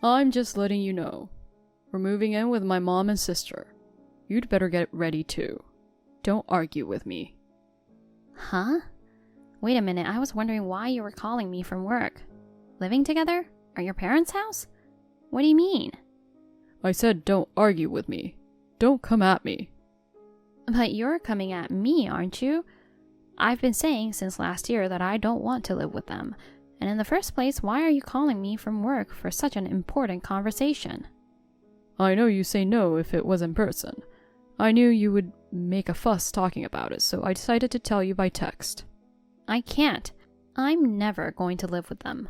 I'm just letting you know. We're moving in with my mom and sister. You'd better get ready too. Don't argue with me. Huh? Wait a minute, I was wondering why you were calling me from work. Living together? At your parents' house? What do you mean? I said don't argue with me. Don't come at me. But you're coming at me, aren't you? I've been saying since last year that I don't want to live with them. And in the first place, why are you calling me from work for such an important conversation? I know you say no if it was in person. I knew you would make a fuss talking about it, so I decided to tell you by text. I can't. I'm never going to live with them.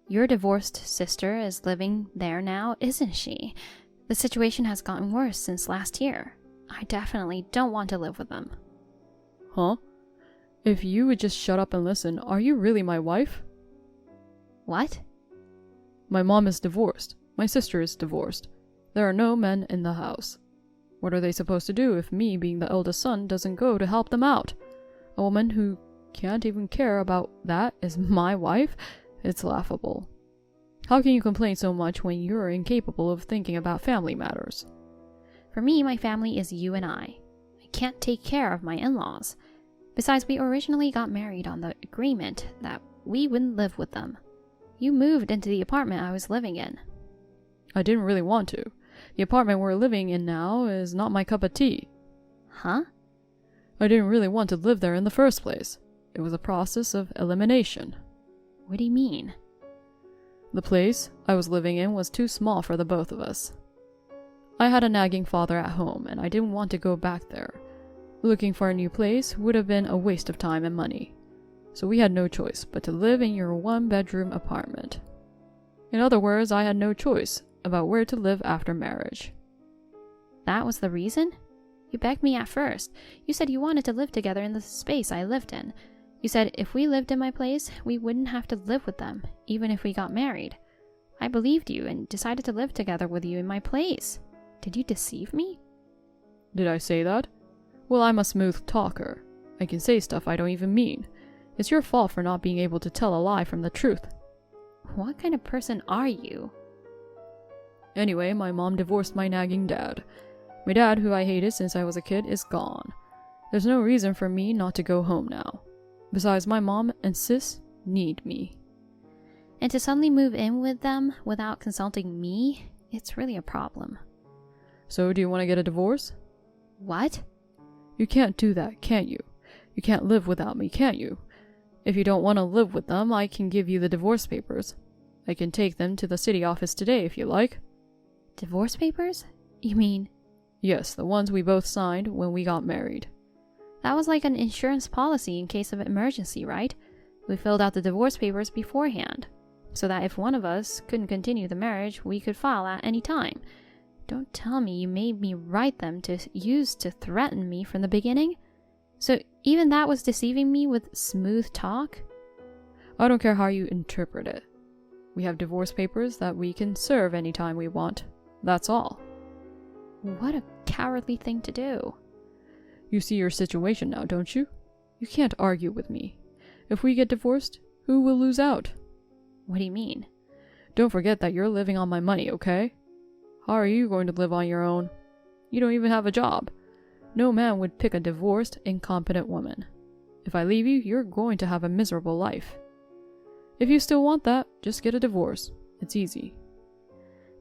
Your divorced sister is living there now, isn't she? The situation has gotten worse since last year. I definitely don't want to live with them. Huh? If you would just shut up and listen, are you really my wife? What? My mom is divorced. My sister is divorced. There are no men in the house. What are they supposed to do if me, being the eldest son, doesn't go to help them out? A woman who can't even care about that is my wife? It's laughable. How can you complain so much when you're incapable of thinking about family matters? For me, my family is you and I. I can't take care of my in-laws. Besides, we originally got married on the agreement that we wouldn't live with them. You moved into the apartment I was living in. I didn't really want to. The apartment we're living in now is not my cup of tea. Huh? I didn't really want to live there in the first place. It was a process of elimination. What do you mean? The place I was living in was too small for the both of us. I had a nagging father at home, and I didn't want to go back there. Looking for a new place would have been a waste of time and money. So we had no choice but to live in your one-bedroom apartment. In other words, I had no choice about where to live after marriage. That was the reason? You begged me at first. You said you wanted to live together in the space I lived in. You said if we lived in my place, we wouldn't have to live with them, even if we got married. I believed you and decided to live together with you in my place. Did you deceive me? Did I say that? Well, I'm a smooth talker. I can say stuff I don't even mean. It's your fault for not being able to tell a lie from the truth. What kind of person are you? Anyway, my mom divorced my nagging dad. My dad, who I hated since I was a kid, is gone. There's no reason for me not to go home now. Besides, my mom and sis need me. And to suddenly move in with them without consulting me, it's really a problem. So, do you want to get a divorce? What? You can't do that, can't you? You can't live without me, can't you? If you don't want to live with them, I can give you the divorce papers. I can take them to the city office today if you like. Divorce papers? You mean? Yes, the ones we both signed when we got married. That was like an insurance policy in case of emergency, right? We filled out the divorce papers beforehand, so that if one of us couldn't continue the marriage, we could file at any time. Don't tell me you made me write them to use to threaten me from the beginning? So even that was deceiving me with smooth talk? I don't care how you interpret it. We have divorce papers that we can serve anytime we want. That's all. What a cowardly thing to do. You see your situation now, don't you? You can't argue with me. If we get divorced, who will lose out? What do you mean? Don't forget that you're living on my money, okay? How are you going to live on your own? You don't even have a job. No man would pick a divorced, incompetent woman. If I leave you, you're going to have a miserable life. If you still want that, just get a divorce. It's easy.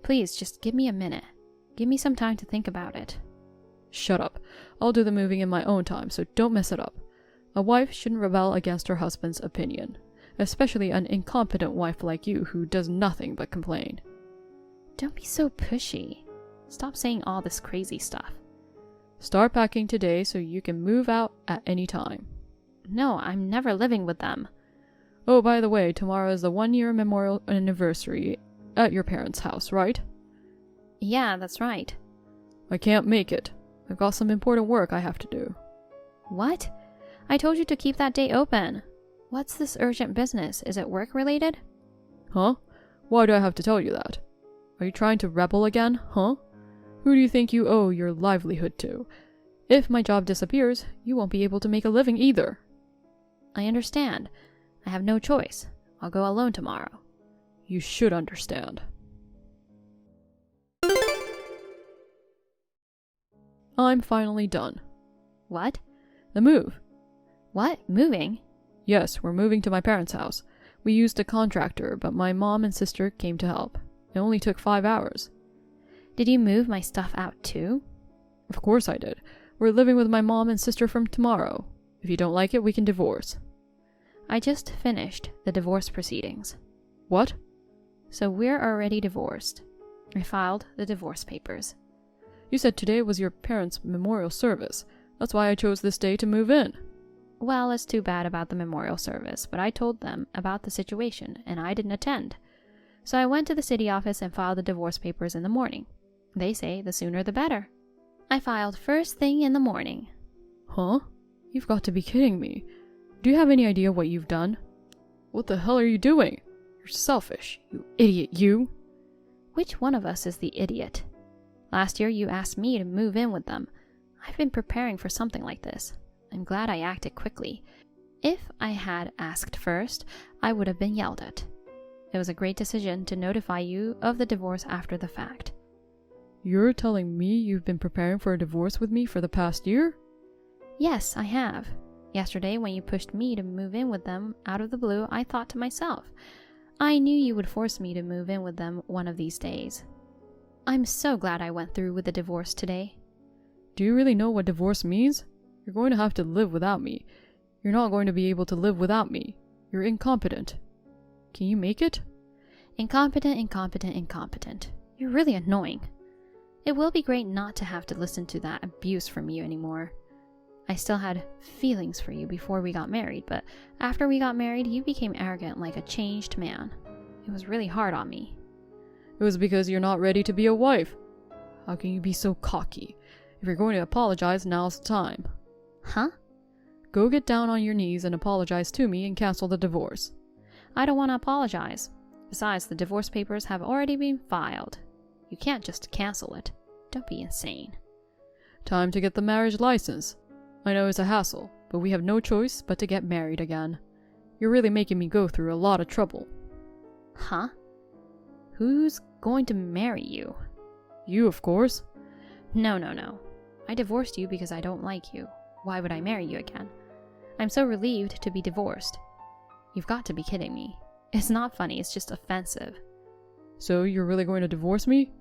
Please, just give me a minute. Give me some time to think about it. Shut up. I'll do the moving in my own time, so don't mess it up. A wife shouldn't rebel against her husband's opinion, especially an incompetent wife like you who does nothing but complain. Don't be so pushy. Stop saying all this crazy stuff. Start packing today so you can move out at any time. No, I'm never living with them. Oh, by the way, tomorrow is the 1-year memorial anniversary at your parents' house, right? Yeah, that's right. I can't make it. I've got some important work I have to do. What? I told you to keep that day open. What's this urgent business? Is it work related? Huh? Why do I have to tell you that? Are you trying to rebel again, huh? Who do you think you owe your livelihood to? If my job disappears, you won't be able to make a living either. I understand. I have no choice. I'll go alone tomorrow. You should understand. I'm finally done. What? The move. What? Moving? Yes, we're moving to my parents' house. We used a contractor, but my mom and sister came to help. It only took 5 hours. Did you move my stuff out too? Of course I did. We're living with my mom and sister from tomorrow. If you don't like it, we can divorce. I just finished the divorce proceedings. What? So we're already divorced. I filed the divorce papers. You said today was your parents' memorial service. That's why I chose this day to move in. Well, it's too bad about the memorial service, but I told them about the situation and I didn't attend. So I went to the city office and filed the divorce papers in the morning. They say the sooner the better. I filed first thing in the morning. Huh? You've got to be kidding me. Do you have any idea what you've done? What the hell are you doing? You're selfish, you idiot, you. Which one of us is the idiot? Last year you asked me to move in with them. I've been preparing for something like this. I'm glad I acted quickly. If I had asked first, I would have been yelled at. It was a great decision to notify you of the divorce after the fact. You're telling me you've been preparing for a divorce with me for the past year? Yes, I have. Yesterday, when you pushed me to move in with them out of the blue, I thought to myself, I knew you would force me to move in with them one of these days. I'm so glad I went through with the divorce today. Do you really know what divorce means? You're going to have to live without me. You're not going to be able to live without me. You're incompetent. Can you make it? Incompetent, incompetent, incompetent. You're really annoying. It will be great not to have to listen to that abuse from you anymore. I still had feelings for you before we got married, but after we got married, you became arrogant like a changed man. It was really hard on me. It was because you're not ready to be a wife. How can you be so cocky? If you're going to apologize, now's the time. Huh? Go get down on your knees and apologize to me and cancel the divorce. I don't want to apologize. Besides, the divorce papers have already been filed. You can't just cancel it. Don't be insane. Time to get the marriage license. I know it's a hassle, but we have no choice but to get married again. You're really making me go through a lot of trouble. Huh? Who's going to marry you? You, of course. No. I divorced you because I don't like you. Why would I marry you again? I'm so relieved to be divorced. You've got to be kidding me. It's not funny, it's just offensive. So you're really going to divorce me?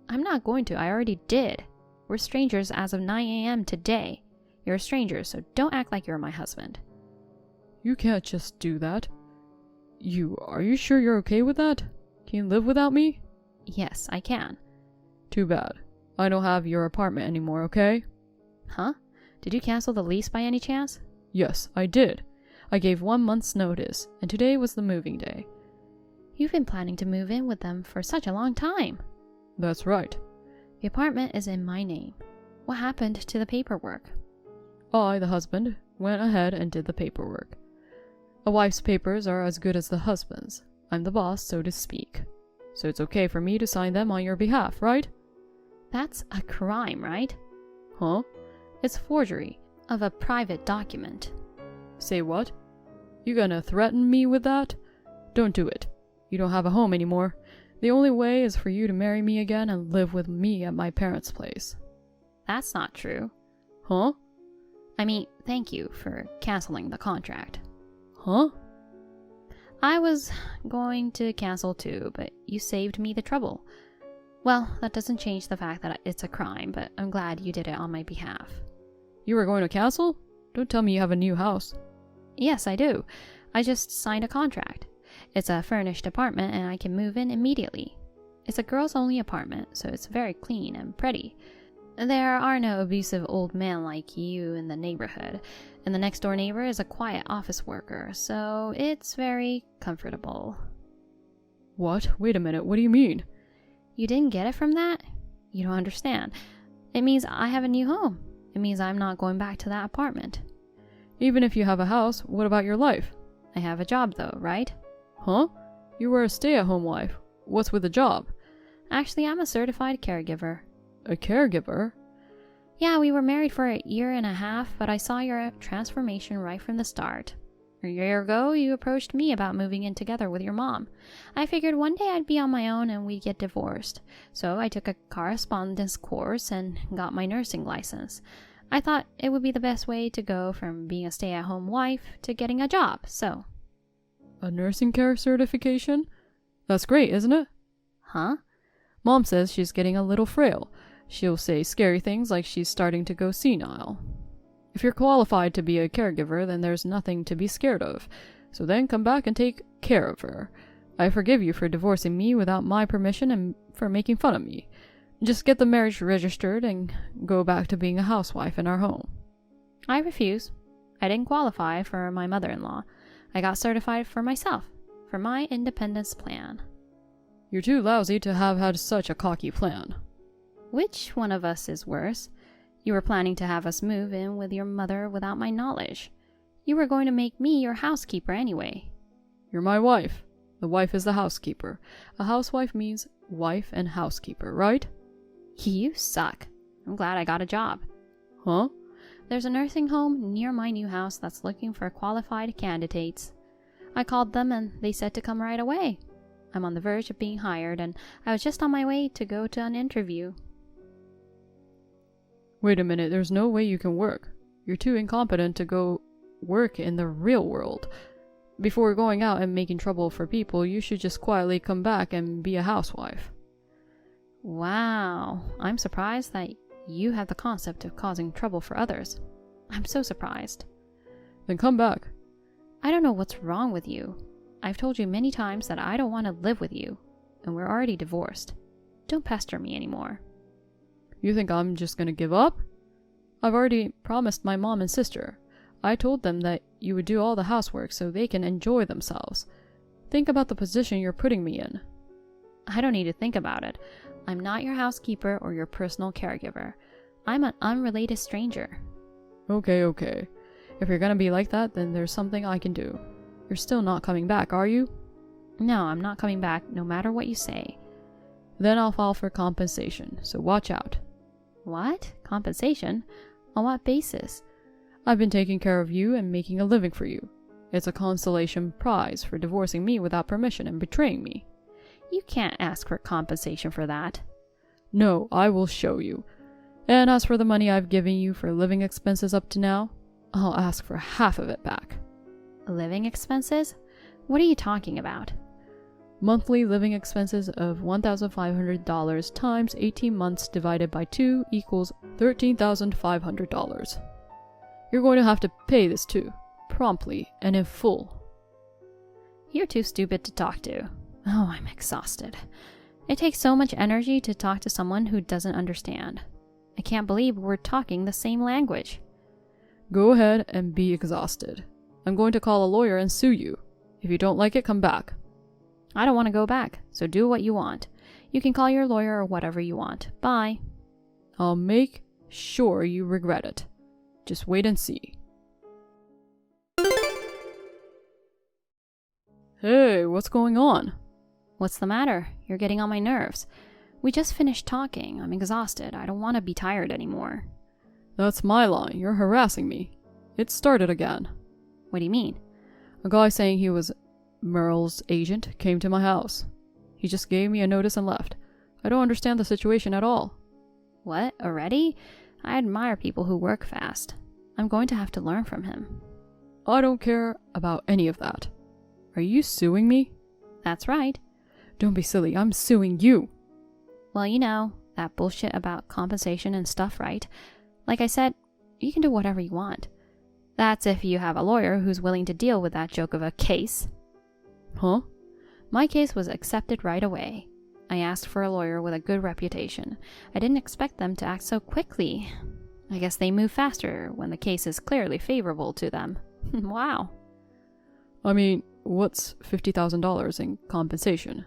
I'm not going to, I already did. We're strangers as of 9 a.m. today. You're a stranger, so don't act like you're my husband. You can't just do that. Are you sure you're okay with that? Can you live without me? Yes, I can. Too bad. I don't have your apartment anymore, okay? Huh? Did you cancel the lease by any chance? Yes, I did. I gave 1 month's notice, and today was the moving day. You've been planning to move in with them for such a long time. That's right. The apartment is in my name. What happened to the paperwork? I, the husband, went ahead and did the paperwork. A wife's papers are as good as the husband's. I'm the boss, so to speak. So it's okay for me to sign them on your behalf, right? That's a crime, right? Huh? It's forgery of a private document. Say what? You gonna threaten me with that? Don't do it. You don't have a home anymore. The only way is for you to marry me again and live with me at my parents' place. That's not true. Huh? I mean, thank you for canceling the contract. Huh? I was going to cancel too, but you saved me the trouble. Well, that doesn't change the fact that it's a crime, but I'm glad you did it on my behalf. You were going to cancel? Don't tell me you have a new house. Yes, I do. I just signed a contract. It's a furnished apartment and I can move in immediately. It's a girls-only apartment, so it's very clean and pretty. There are no abusive old men like you in the neighborhood, and the next-door neighbor is a quiet office worker, so it's very comfortable. What? Wait a minute, what do you mean? You didn't get it from that? You don't understand. It means I have a new home. It means I'm not going back to that apartment. Even if you have a house, what about your life? I have a job though, right? Huh? You were a stay-at-home wife. What's with the job? Actually, I'm a certified caregiver. A caregiver? Yeah, we were married for 1.5 years, but I saw your transformation right from the start. A year ago, you approached me about moving in together with your mom. I figured one day I'd be on my own and we'd get divorced. So I took a correspondence course and got my nursing license. I thought it would be the best way to go from being a stay-at-home wife to getting a job, so. A nursing care certification? That's great, isn't it? Huh? Mom says she's getting a little frail. She'll say scary things like she's starting to go senile. If you're qualified to be a caregiver, then there's nothing to be scared of. So then come back and take care of her. I forgive you for divorcing me without my permission and for making fun of me. Just get the marriage registered and go back to being a housewife in our home. I refuse. I didn't qualify for my mother-in-law. I got certified for myself, for my independence plan. You're too lousy to have had such a cocky plan. Which one of us is worse? You were planning to have us move in with your mother without my knowledge. You were going to make me your housekeeper anyway. You're my wife. The wife is the housekeeper. A housewife means wife and housekeeper, right? You suck. I'm glad I got a job. Huh? There's a nursing home near my new house that's looking for qualified candidates. I called them and they said to come right away. I'm on the verge of being hired and I was just on my way to go to an interview. Wait a minute, there's no way you can work. You're too incompetent to go work in the real world. Before going out and making trouble for people, you should just quietly come back and be a housewife. Wow, I'm surprised that you have the concept of causing trouble for others. I'm so surprised. Then come back. I don't know what's wrong with you. I've told you many times that I don't want to live with you, and we're already divorced. Don't pester me anymore. You think I'm just gonna give up? I've already promised my mom and sister. I told them that you would do all the housework so they can enjoy themselves. Think about the position you're putting me in. I don't need to think about it. I'm not your housekeeper or your personal caregiver. I'm an unrelated stranger. Okay. If you're gonna be like that, then there's something I can do. You're still not coming back, are you? No, I'm not coming back, no matter what you say. Then I'll file for compensation, so watch out. What? Compensation? On what basis? I've been taking care of you and making a living for you. It's a consolation prize for divorcing me without permission and betraying me. You can't ask for compensation for that. No, I will show you. And as for the money I've given you for living expenses up to now, I'll ask for half of it back. Living expenses? What are you talking about? Monthly living expenses of $1,500 times 18 months divided by 2 equals $13,500. You're going to have to pay this too, promptly and in full. You're too stupid to talk to. Oh, I'm exhausted. It takes so much energy to talk to someone who doesn't understand. I can't believe we're talking the same language. Go ahead and be exhausted. I'm going to call a lawyer and sue you. If you don't like it, come back. I don't want to go back, so do what you want. You can call your lawyer or whatever you want. Bye. I'll make sure you regret it. Just wait and see. Hey, what's going on? What's the matter? You're getting on my nerves. We just finished talking. I'm exhausted. I don't want to be tired anymore. That's my line. You're harassing me. It started again. What do you mean? A guy saying he was Merle's agent came to my house. He just gave me a notice and left. I don't understand the situation at all. What? Already? I admire people who work fast. I'm going to have to learn from him. I don't care about any of that. Are you suing me? That's right. Don't be silly. I'm suing you. Well, you know, that bullshit about compensation and stuff, right? Like I said, you can do whatever you want. That's if you have a lawyer who's willing to deal with that joke of a case. Huh? My case was accepted right away. I asked for a lawyer with a good reputation. I didn't expect them to act so quickly. I guess they move faster when the case is clearly favorable to them. Wow. I mean, what's $50,000 in compensation?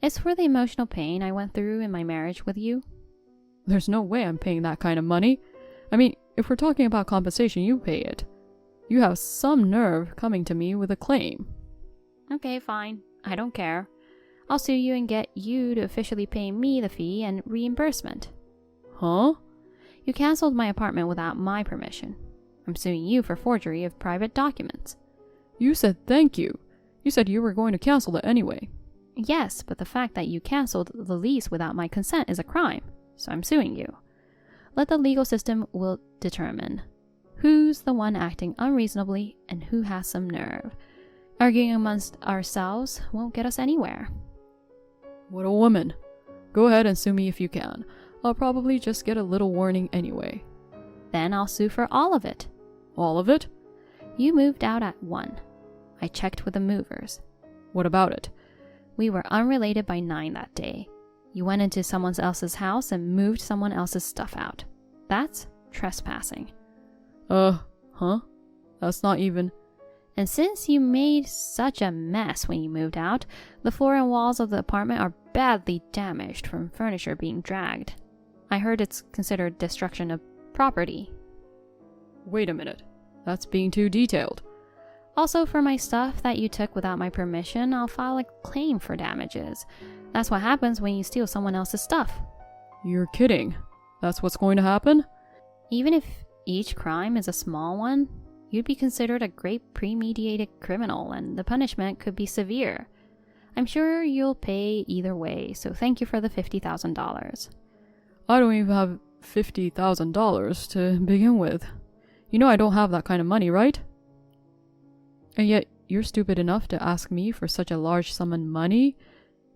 It's for the emotional pain I went through in my marriage with you. There's no way I'm paying that kind of money. I mean, if we're talking about compensation, you pay it. You have some nerve coming to me with a claim. Okay, fine. I don't care. I'll sue you and get you to officially pay me the fee and reimbursement. Huh? You canceled my apartment without my permission. I'm suing you for forgery of private documents. You said thank you. You said you were going to cancel it anyway. Yes, but the fact that you canceled the lease without my consent is a crime, so I'm suing you. Let the legal system will determine who's the one acting unreasonably and who has some nerve. Arguing amongst ourselves won't get us anywhere. What a woman. Go ahead and sue me if you can. I'll probably just get a little warning anyway. Then I'll sue for all of it. All of it? You moved out at 1. I checked with the movers. What about it? We were unrelated by 9 that day. You went into someone else's house and moved someone else's stuff out. That's trespassing. Huh? That's not even... And since you made such a mess when you moved out, the floor and walls of the apartment are badly damaged from furniture being dragged. I heard it's considered destruction of property. Wait a minute. That's being too detailed. Also, for my stuff that you took without my permission, I'll file a claim for damages. That's what happens when you steal someone else's stuff. You're kidding. That's what's going to happen? Even if each crime is a small one, you'd be considered a great premeditated criminal, and the punishment could be severe. I'm sure you'll pay either way, so thank you for the $50,000. I don't even have $50,000 to begin with. You know I don't have that kind of money, right? And yet, you're stupid enough to ask me for such a large sum of money?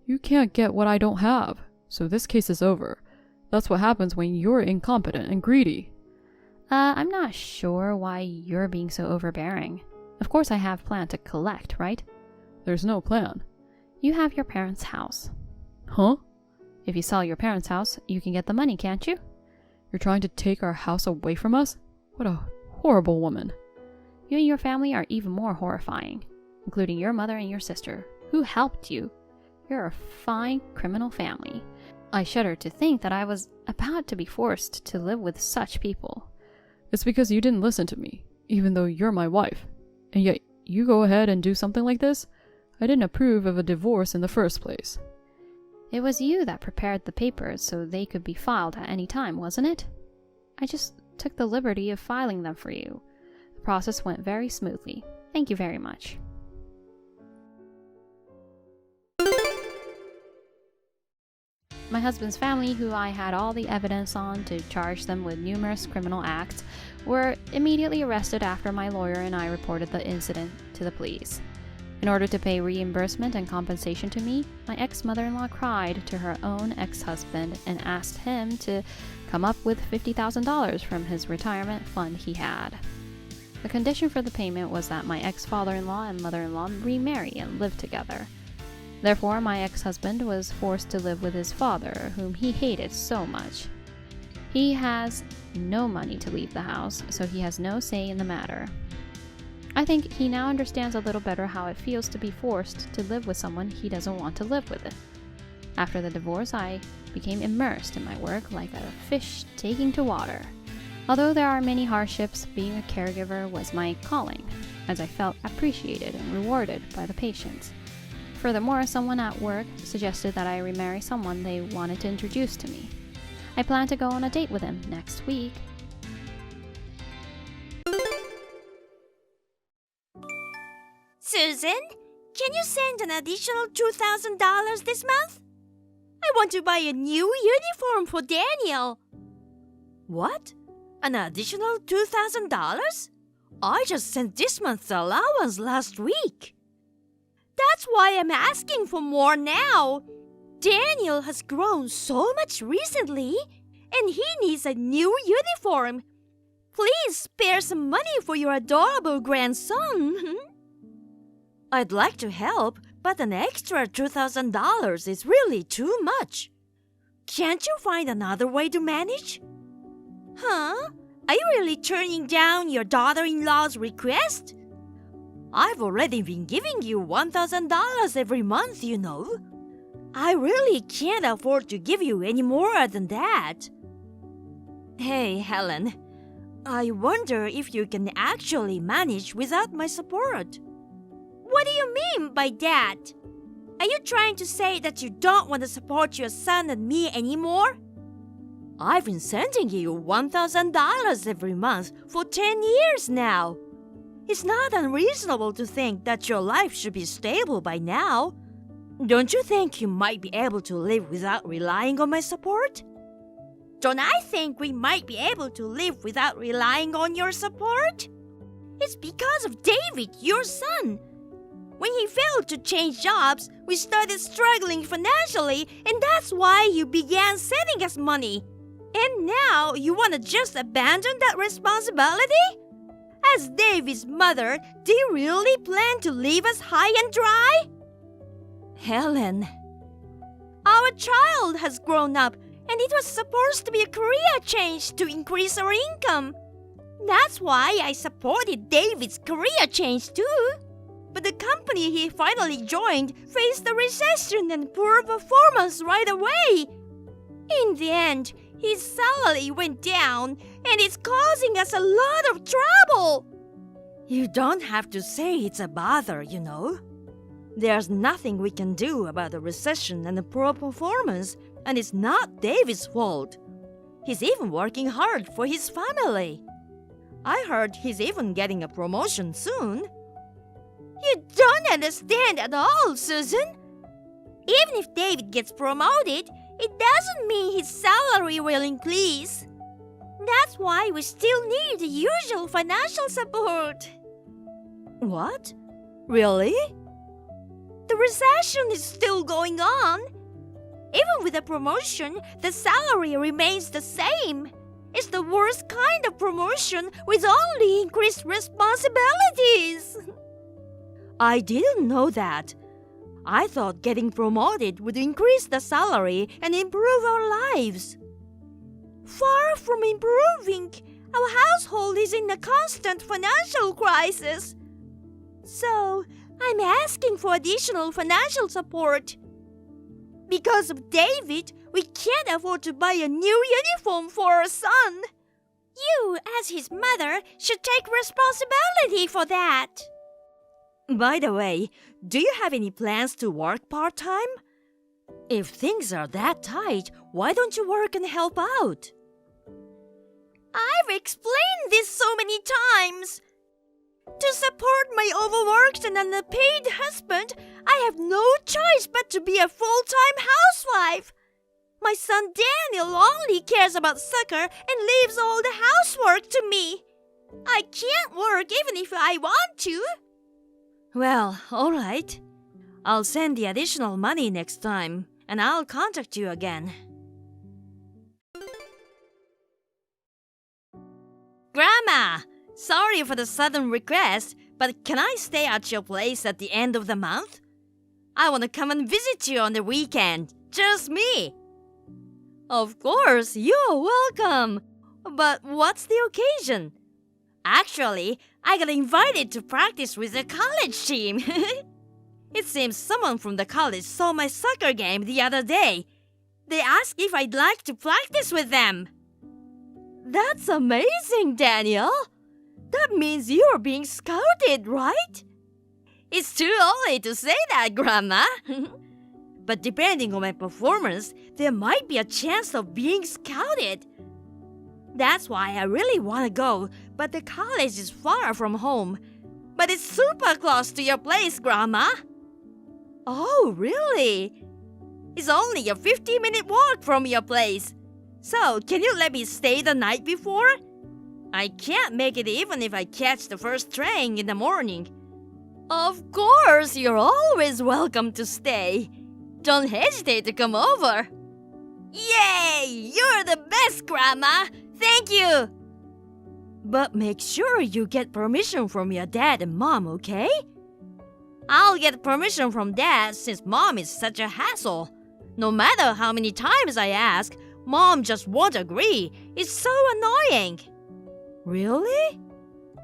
You can't get what I don't have, so this case is over. That's what happens when you're incompetent and greedy. I'm not sure why you're being so overbearing. Of course I have planned to collect, right? There's no plan. You have your parents' house. Huh? If you sell your parents' house, you can get the money, can't you? You're trying to take our house away from us? What a horrible woman. You and your family are even more horrifying, including your mother and your sister, who helped you. You're a fine criminal family. I shudder to think that I was about to be forced to live with such people. It's because you didn't listen to me, even though you're my wife. And yet, you go ahead and do something like this? I didn't approve of a divorce in the first place. It was you that prepared the papers so they could be filed at any time, wasn't it? I just took the liberty of filing them for you. The process went very smoothly. Thank you very much. My husband's family, who I had all the evidence on to charge them with numerous criminal acts, were immediately arrested after my lawyer and I reported the incident to the police. In order to pay reimbursement and compensation to me, my ex-mother-in-law cried to her own ex-husband and asked him to come up with $50,000 from his retirement fund he had. The condition for the payment was that my ex-father-in-law and mother-in-law remarry and live together. Therefore, my ex-husband was forced to live with his father, whom he hated so much. He has no money to leave the house, so he has no say in the matter. I think he now understands a little better how it feels to be forced to live with someone he doesn't want to live with. After the divorce, I became immersed in my work like a fish taking to water. Although there are many hardships, being a caregiver was my calling, as I felt appreciated and rewarded by the patients. Furthermore, someone at work suggested that I remarry someone they wanted to introduce to me. I plan to go on a date with him next week. Susan, can you send an additional $2,000 this month? I want to buy a new uniform for Daniel. What? An additional $2,000? I just sent this month's allowance last week. That's why I'm asking for more now. Daniel has grown so much recently, and he needs a new uniform. Please spare some money for your adorable grandson. I'd like to help, but an extra $2,000 is really too much. Can't you find another way to manage? Huh? Are you really turning down your daughter-in-law's request? I've already been giving you $1,000 every month, you know. I really can't afford to give you any more than that. Hey, Helen, I wonder if you can actually manage without my support. What do you mean by that? Are you trying to say that you don't want to support your son and me anymore? I've been sending you $1,000 every month for 10 years now. It's not unreasonable to think that your life should be stable by now. Don't you think you might be able to live without relying on my support? Don't I think we might be able to live without relying on your support? It's because of David, your son. When he failed to change jobs, we started struggling financially, and that's why you began sending us money. And now you want to just abandon that responsibility? As David's mother, do you really plan to leave us high and dry? Helen, our child has grown up, and it was supposed to be a career change to increase our income. That's why I supported David's career change too. But the company he finally joined faced a recession and poor performance right away. In the end, his salary went down, and it's causing us a lot of trouble. You don't have to say it's a bother, you know. There's nothing we can do about the recession and the poor performance, and it's not David's fault. He's even working hard for his family. I heard he's even getting a promotion soon. You don't understand at all, Susan. Even if David gets promoted, it doesn't mean his salary will increase. That's why we still need the usual financial support. What? Really? The recession is still going on. Even with a promotion, the salary remains the same. It's the worst kind of promotion with only increased responsibilities. I didn't know that. I thought getting promoted would increase the salary and improve our lives. Far from improving, our household is in a constant financial crisis. So, I'm asking for additional financial support. Because of David, we can't afford to buy a new uniform for our son. You, as his mother, should take responsibility for that. By the way, do you have any plans to work part-time? If things are that tight, why don't you work and help out? I've explained this so many times. To support my overworked and underpaid husband, I have no choice but to be a full-time housewife. My son Daniel only cares about soccer and leaves all the housework to me. I can't work even if I want to. Well, all right. I'll send the additional money next time, and I'll contact you again. Grandma! Sorry for the sudden request, but can I stay at your place at the end of the month? I want to come and visit you on the weekend. Just me. Of course, you're welcome. But what's the occasion? Actually, I got invited to practice with the college team. It seems someone from the college saw my soccer game the other day. They asked if I'd like to practice with them. That's amazing, Daniel. That means you're being scouted, right? It's too early to say that, Grandma. But depending on my performance, there might be a chance of being scouted. That's why I really want to go, but the college is far from home. But it's super close to your place, Grandma. Oh, really? It's only a 50-minute walk from your place. So, can you let me stay the night before? I can't make it even if I catch the first train in the morning. Of course, you're always welcome to stay. Don't hesitate to come over. Yay! You're the best, Grandma! Thank you! But make sure you get permission from your dad and mom, okay? I'll get permission from dad since mom is such a hassle. No matter how many times I ask, mom just won't agree. It's so annoying. Really?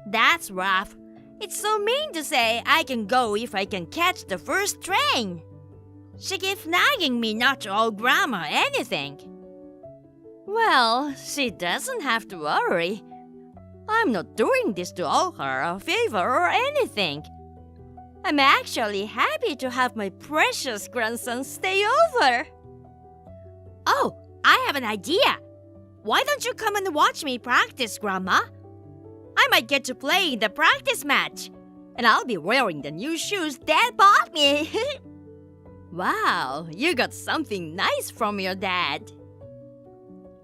That's rough. It's so mean to say I can go if I can catch the first train. She keeps nagging me not to owe Grandma anything. Well, she doesn't have to worry. I'm not doing this to owe her a favor or anything. I'm actually happy to have my precious grandson stay over. Oh, I have an idea. Why don't you come and watch me practice, Grandma? I might get to play in the practice match. And I'll be wearing the new shoes Dad bought me. Wow, you got something nice from your dad.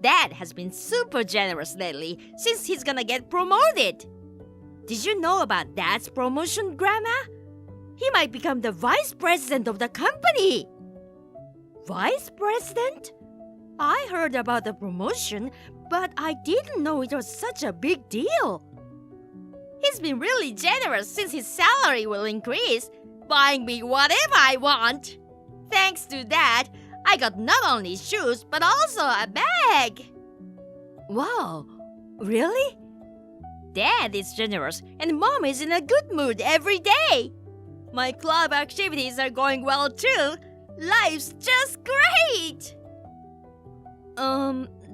Dad has been super generous lately since he's gonna get promoted. Did you know about Dad's promotion, Grandma? He might become the vice president of the company. Vice president? I heard about the promotion, but I didn't know it was such a big deal. He's been really generous since his salary will increase, buying me whatever I want. Thanks to that, I got not only shoes but also a bag. Wow, really? Dad is generous and Mom is in a good mood every day. My club activities are going well too. Life's just great.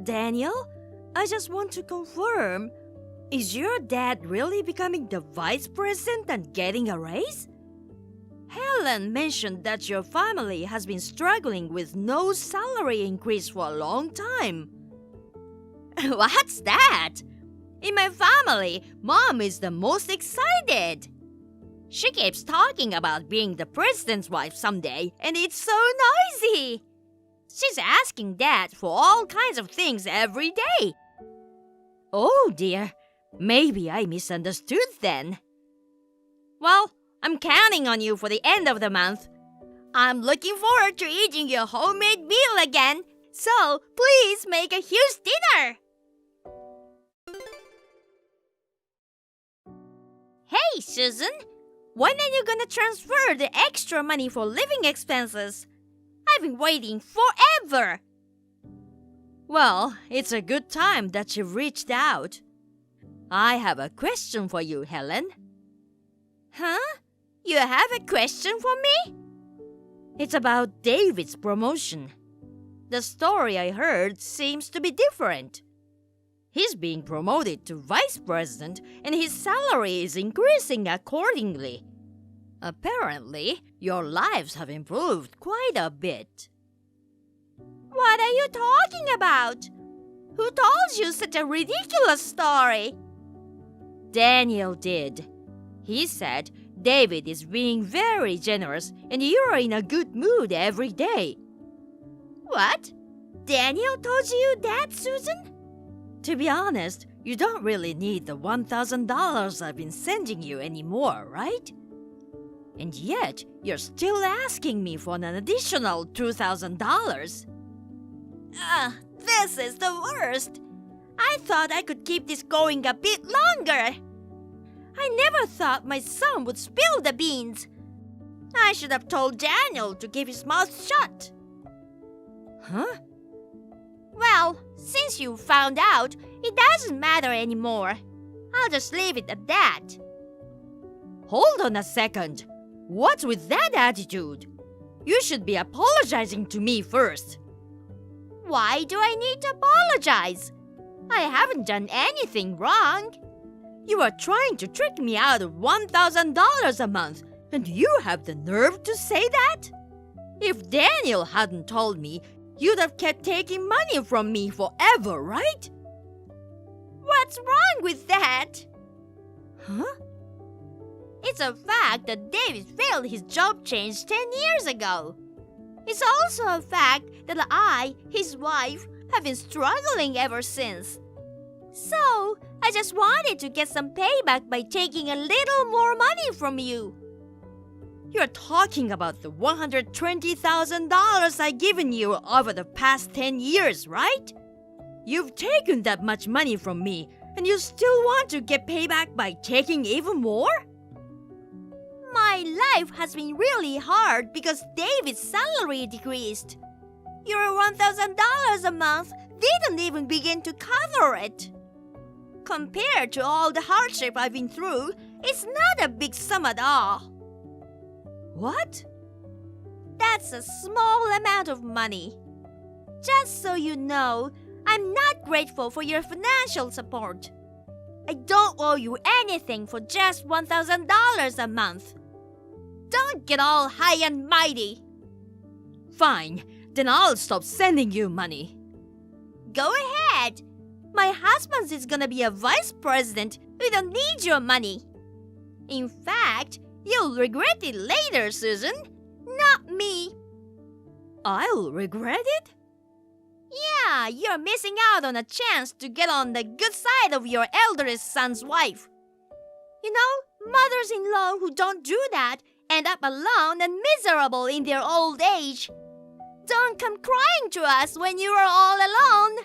Daniel, I just want to confirm. Is your dad really becoming the vice president and getting a raise? Helen mentioned that your family has been struggling with no salary increase for a long time. What's that? In my family, Mom is the most excited. She keeps talking about being the president's wife someday, and it's so noisy. She's asking Dad for all kinds of things every day. Oh dear, maybe I misunderstood then. Well, I'm counting on you for the end of the month. I'm looking forward to eating your homemade meal again, so please make a huge dinner. Hey, Susan, when are you gonna transfer the extra money for living expenses? I've been waiting forever. Well, it's a good time that you reached out. I have a question for you, Helen. Huh? You have a question for me? It's about David's promotion. The story I heard seems to be different. He's being promoted to vice president and his salary is increasing accordingly. Apparently, your lives have improved quite a bit. What are you talking about? Who told you such a ridiculous story? Daniel did. He said David is being very generous and you're in a good mood every day. What? Daniel told you that, Susan? To be honest, you don't really need the $1,000 I've been sending you anymore, right? And yet, you're still asking me for an additional $2,000. This is the worst. I thought I could keep this going a bit longer. I never thought my son would spill the beans. I should have told Daniel to keep his mouth shut. Huh? Well, since you found out, it doesn't matter anymore. I'll just leave it at that. Hold on a second. What's with that attitude? You should be apologizing to me first. Why do I need to apologize? I haven't done anything wrong. You are trying to trick me out of $1,000 a month, and you have the nerve to say that? If Daniel hadn't told me, you'd have kept taking money from me forever, right? What's wrong with that? Huh? It's a fact that David failed his job change 10 years ago. It's also a fact that I, his wife, have been struggling ever since. So, I just wanted to get some payback by taking a little more money from you. You're talking about the $120,000 I've given you over the past 10 years, right? You've taken that much money from me, and you still want to get payback by taking even more? My life has been really hard because David's salary decreased. Your $1,000 a month didn't even begin to cover it. Compared to all the hardship I've been through, it's not a big sum at all. What? That's a small amount of money. Just so you know, I'm not grateful for your financial support. I don't owe you anything for just $1,000 a month. Don't get all high and mighty. Fine, then I'll stop sending you money. Go ahead. My husband is gonna be a vice president, We don't need your money. In fact, you'll regret it later, Susan. Not me. I'll regret it? Yeah, you're missing out on a chance to get on the good side of your eldest son's wife. You know, mothers-in-law who don't do that end up alone and miserable in their old age. Don't come crying to us when you are all alone.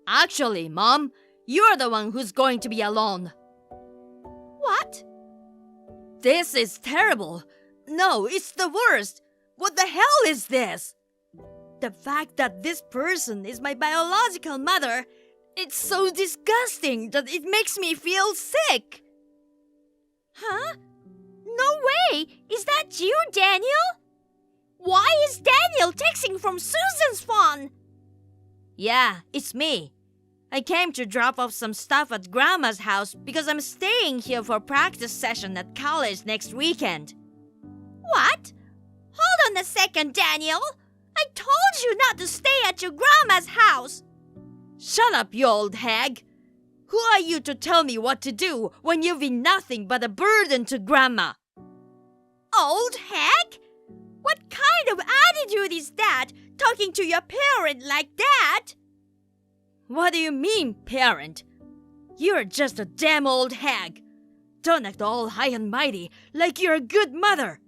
Actually, Mom, you're the one who's going to be alone. What? This is terrible. No, it's the worst. What the hell is this? The fact that this person is my biological mother, it's so disgusting that it makes me feel sick. Huh? No way! Is that you, Daniel? Why is Daniel texting from Susan's phone? Yeah, it's me. I came to drop off some stuff at Grandma's house because I'm staying here for a practice session at college next weekend. What? Hold on a second, Daniel. I told you not to stay at your grandma's house. Shut up, you old hag. Who are you to tell me what to do when you've been nothing but a burden to Grandma? Old hag? What kind of attitude is that, talking to your parent like that? What do you mean, parent? You're just a damn old hag. Don't act all high and mighty like you're a good mother.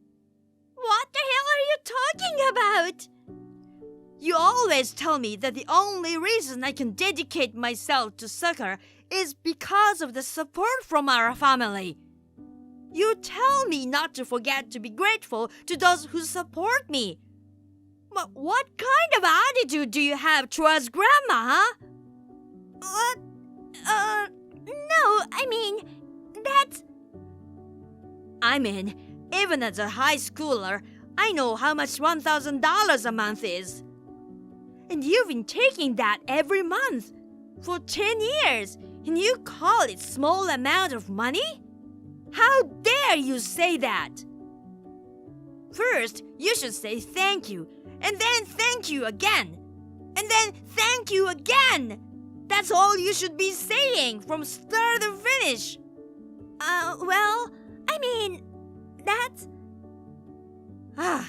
What the hell are you talking about? You always tell me that the only reason I can dedicate myself to soccer is because of the support from our family. You tell me not to forget to be grateful to those who support me. But what kind of attitude do you have towards Grandma, huh? What? No, I mean, that's... I mean, even as a high schooler, I know how much $1,000 a month is. And you've been taking that every month for 10 years, and you call it small amount of money? How dare you say that? First, you should say thank you, and then thank you again, and then thank you again. That's all you should be saying from start to finish. Well, I mean, that's...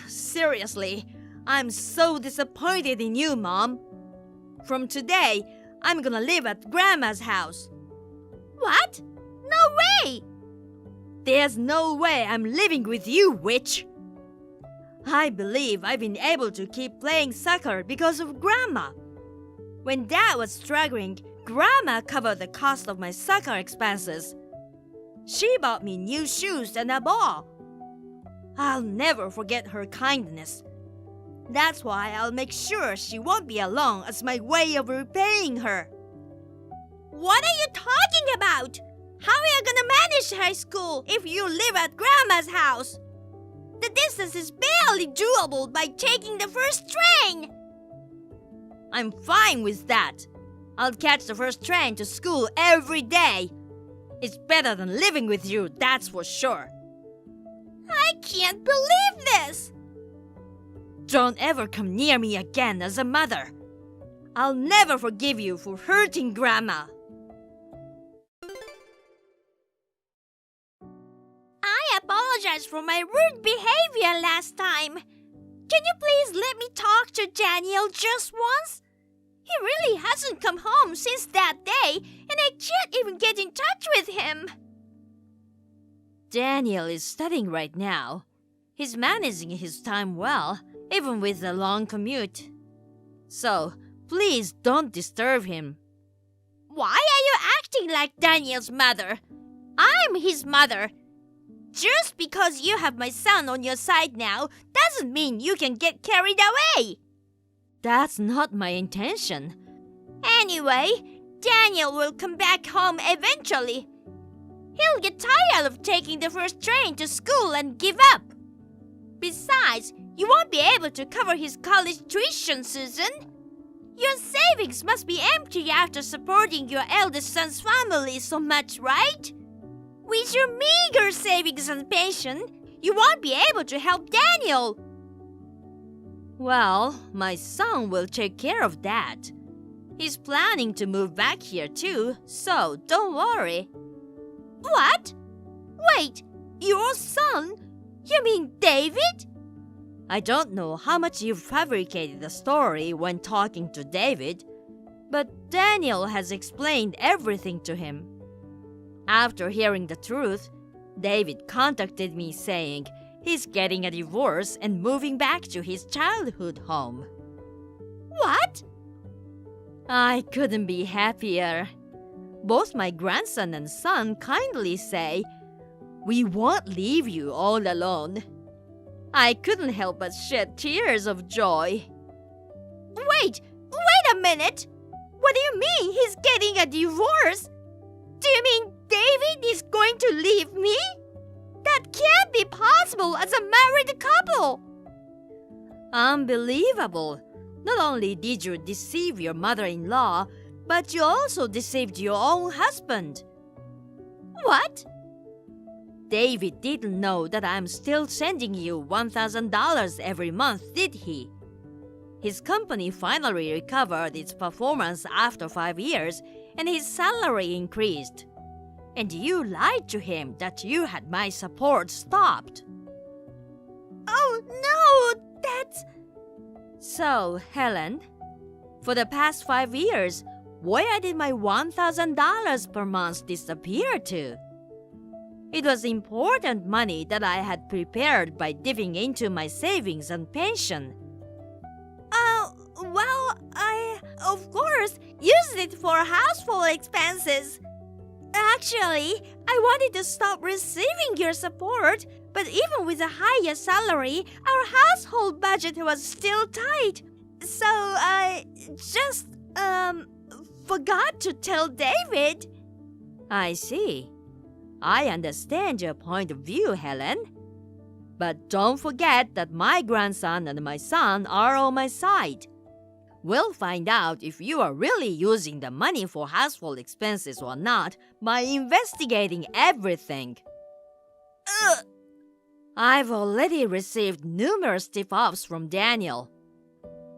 Seriously, I'm so disappointed in you, Mom. From today, I'm gonna live at Grandma's house. What? No way! There's no way I'm living with you, witch! I believe I've been able to keep playing soccer because of Grandma. When Dad was struggling, Grandma covered the cost of my soccer expenses. She bought me new shoes and a ball. I'll never forget her kindness. That's why I'll make sure she won't be alone as my way of repaying her. What are you talking about? How are you gonna manage high school if you live at Grandma's house? The distance is barely doable by taking the first train. I'm fine with that. I'll catch the first train to school every day. It's better than living with you, that's for sure. I can't believe this! Don't ever come near me again as a mother. I'll never forgive you for hurting Grandma. I apologize for my rude behavior last time. Can you please let me talk to Daniel just once? He really hasn't come home since that day, and I can't even get in touch with him. Daniel is studying right now. He's managing his time well, even with the long commute. So, please don't disturb him. Why are you acting like Daniel's mother? I'm his mother. Just because you have my son on your side now doesn't mean you can get carried away. That's not my intention. Anyway, Daniel will come back home eventually. He'll get tired of taking the first train to school and give up. Besides, you won't be able to cover his college tuition, Susan. Your savings must be empty after supporting your eldest son's family so much, right? With your meager savings and pension, you won't be able to help Daniel. Well, my son will take care of that. He's planning to move back here too, so don't worry. What? Wait, your son? You mean David? I don't know how much you fabricated the story when talking to David, but Daniel has explained everything to him. After hearing the truth, David contacted me saying he's getting a divorce and moving back to his childhood home. What? I couldn't be happier. Both my grandson and son kindly say, "We won't leave you all alone." I couldn't help but shed tears of joy. Wait a minute! What do you mean he's getting a divorce? Do you mean David is going to leave me? That can't be possible as a married couple! Unbelievable! Not only did you deceive your mother-in-law, but you also deceived your own husband. What? David didn't know that I'm still sending you $1,000 every month, did he? His company finally recovered its performance after 5 years, and his salary increased. And you lied to him that you had my support stopped. Oh no, that's... So, Helen, for the past 5 years, where did my $1,000 per month disappear to? It was important money that I had prepared by dipping into my savings and pension. Well, I, of course, used it for household expenses. Actually, I wanted to stop receiving your support, but even with a higher salary, our household budget was still tight. So I just, forgot to tell David. I see. I understand your point of view, Helen. But don't forget that my grandson and my son are on my side. We'll find out if you are really using the money for household expenses or not by investigating everything. I've already received numerous tip-offs from Daniel.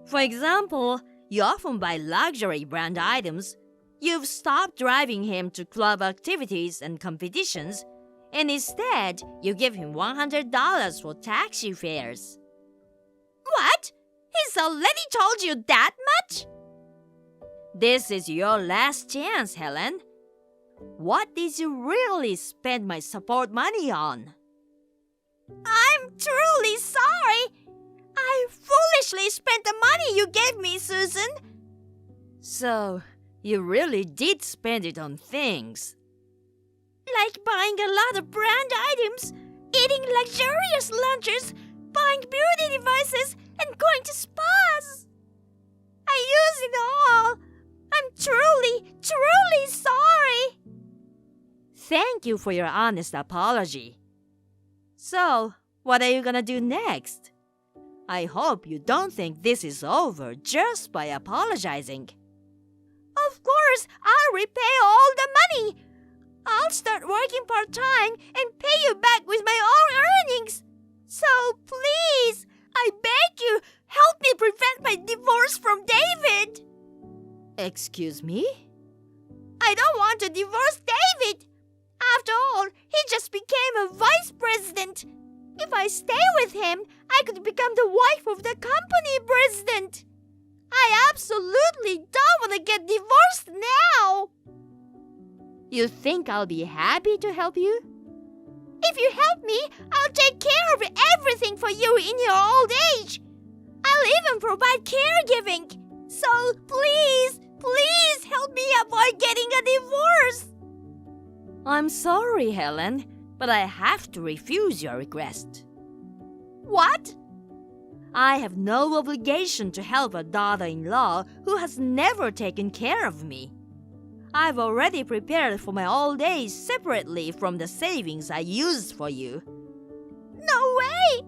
For example, you often buy luxury brand items. You've stopped driving him to club activities and competitions, and instead you give him $100 for taxi fares. What? He's already told you that much? This is your last chance, Helen. What did you really spend my support money on? I'm truly sorry. I foolishly spent the money you gave me, Susan. So, you really did spend it on things. Like buying a lot of brand items, eating luxurious lunches, buying beauty devices, and going to spas. I used it all. I'm truly sorry. Thank you for your honest apology. So, what are you gonna do next? I hope you don't think this is over just by apologizing. Of course, I'll repay all the money. I'll start working part-time and pay you back with my own earnings. So please, I beg you, help me prevent my divorce from David. Excuse me? I don't want to divorce David. After all, he just became a vice president. If I stay with him, I could become the wife of the company president. I absolutely don't want to get divorced now. You think I'll be happy to help you? If you help me, I'll take care of everything for you in your old age. I'll even provide caregiving. So please help me avoid getting a divorce. I'm sorry, Helen, but I have to refuse your request. What? I have no obligation to help a daughter-in-law who has never taken care of me. I've already prepared for my old age separately from the savings I used for you. No way!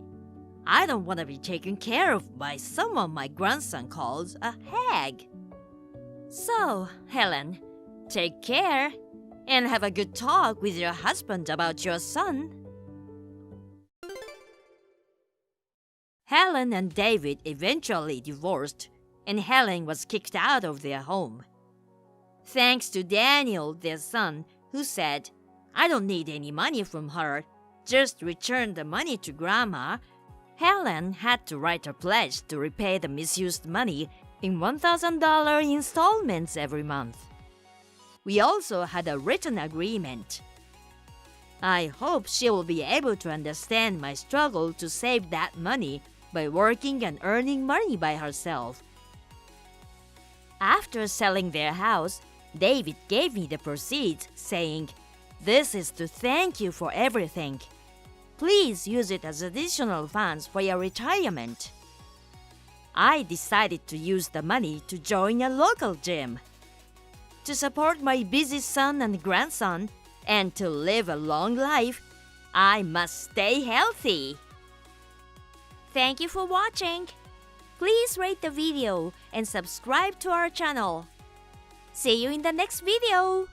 I don't want to be taken care of by someone my grandson calls a hag. So, Helen, take care and have a good talk with your husband about your son. Helen and David eventually divorced, and Helen was kicked out of their home. Thanks to Daniel, their son, who said, "I don't need any money from her, just return the money to Grandma," Helen had to write a pledge to repay the misused money in $1,000 installments every month. We also had a written agreement. I hope she will be able to understand my struggle to save that money by working and earning money by herself. After selling their house, David gave me the proceeds, saying, "This is to thank you for everything. Please use it as additional funds for your retirement." I decided to use the money to join a local gym. To support my busy son and grandson, and to live a long life, I must stay healthy. Thank you for watching. Please rate the video and subscribe to our channel. See you in the next video.